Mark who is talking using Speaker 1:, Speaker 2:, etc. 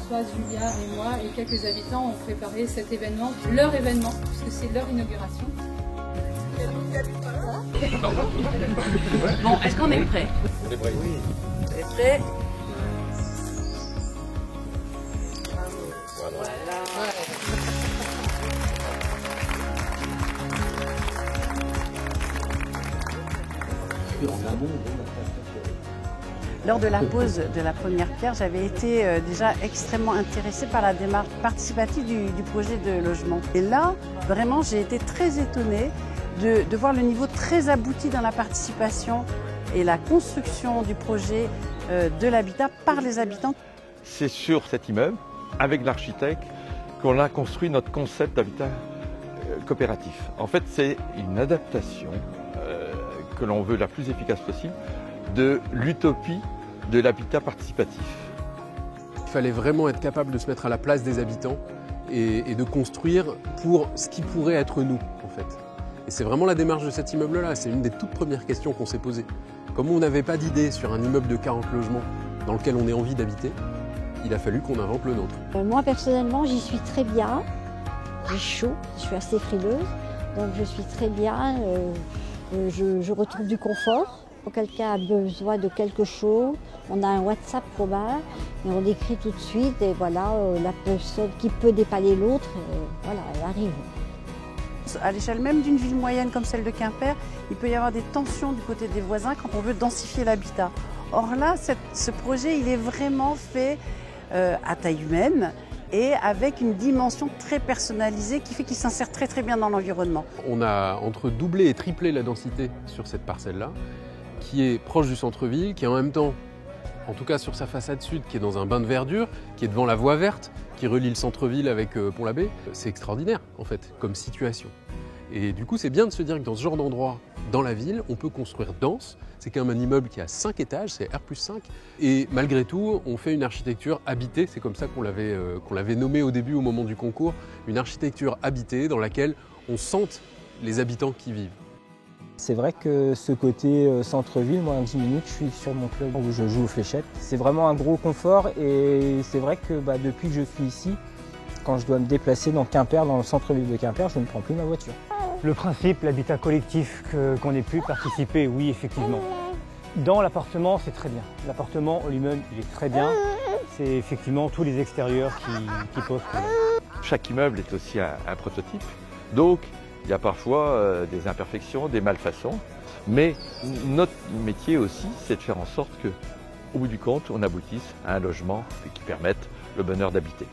Speaker 1: Françoise, Julia et moi et quelques habitants ont préparé cet événement, leur événement, puisque c'est leur inauguration.
Speaker 2: Bon, est-ce qu'on est prêt?
Speaker 3: On est prêt.
Speaker 2: Oui. On est prêt? Voilà.
Speaker 4: Lors de la pose de la première pierre, j'avais été déjà extrêmement intéressée par la démarche participative du projet de logement. Et là, vraiment, j'ai été très étonnée de voir le niveau très abouti dans la participation et la construction du projet de l'habitat par les habitants.
Speaker 3: C'est sur cet immeuble, avec l'architecte, qu'on a construit notre concept d'habitat coopératif. En fait, c'est une adaptation que l'on veut la plus efficace possible de l'utopie de l'habitat participatif.
Speaker 5: Il fallait vraiment être capable de se mettre à la place des habitants et de construire pour ce qui pourrait être nous, en fait. Et c'est vraiment la démarche de cet immeuble-là. C'est une des toutes premières questions qu'on s'est posées. Comme on n'avait pas d'idée sur un immeuble de 40 logements dans lequel on ait envie d'habiter, il a fallu qu'on invente le nôtre.
Speaker 6: Moi, personnellement, j'y suis très bien. J'ai chaud, je suis assez frileuse, donc je suis très bien. Je retrouve du confort. Quand quelqu'un a besoin de quelque chose, on a un WhatsApp commun et on écrit tout de suite et voilà, la personne qui peut dépanner l'autre, voilà, elle arrive.
Speaker 4: À l'échelle même d'une ville moyenne comme celle de Quimper, il peut y avoir des tensions du côté des voisins quand on veut densifier l'habitat. Or là, ce projet, il est vraiment fait à taille humaine et avec une dimension très personnalisée qui fait qu'il s'insère très très bien dans l'environnement.
Speaker 5: On a entre doublé et triplé la densité sur cette parcelle-là, qui est proche du centre-ville, qui est en même temps, en tout cas sur sa façade sud, qui est dans un bain de verdure, qui est devant la voie verte, qui relie le centre-ville avec Pont-l'Abbé. C'est extraordinaire, en fait, comme situation. Et du coup, c'est bien de se dire que dans ce genre d'endroit, dans la ville, on peut construire dense. C'est quand même un immeuble qui a 5 étages, c'est R+5. Et malgré tout, on fait une architecture habitée. C'est comme ça qu'on l'avait nommé au début, au moment du concours. Une architecture habitée dans laquelle on sente les habitants qui vivent.
Speaker 7: C'est vrai que ce côté centre-ville, moi en 10 minutes, je suis sur mon club où je joue aux fléchettes. C'est vraiment un gros confort et c'est vrai que depuis que je suis ici, quand je dois me déplacer dans Quimper, dans le centre-ville de Quimper, je ne prends plus ma voiture.
Speaker 8: Le principe, l'habitat collectif, qu'on ait pu participer, oui, effectivement. Dans l'appartement, c'est très bien. L'appartement au lui-même, il est très bien. C'est effectivement tous les extérieurs qui posent problème.
Speaker 3: Chaque immeuble est aussi un prototype, donc il y a parfois des imperfections, des malfaçons, mais notre métier aussi, c'est de faire en sorte qu'au bout du compte, on aboutisse à un logement qui permette le bonheur d'habiter.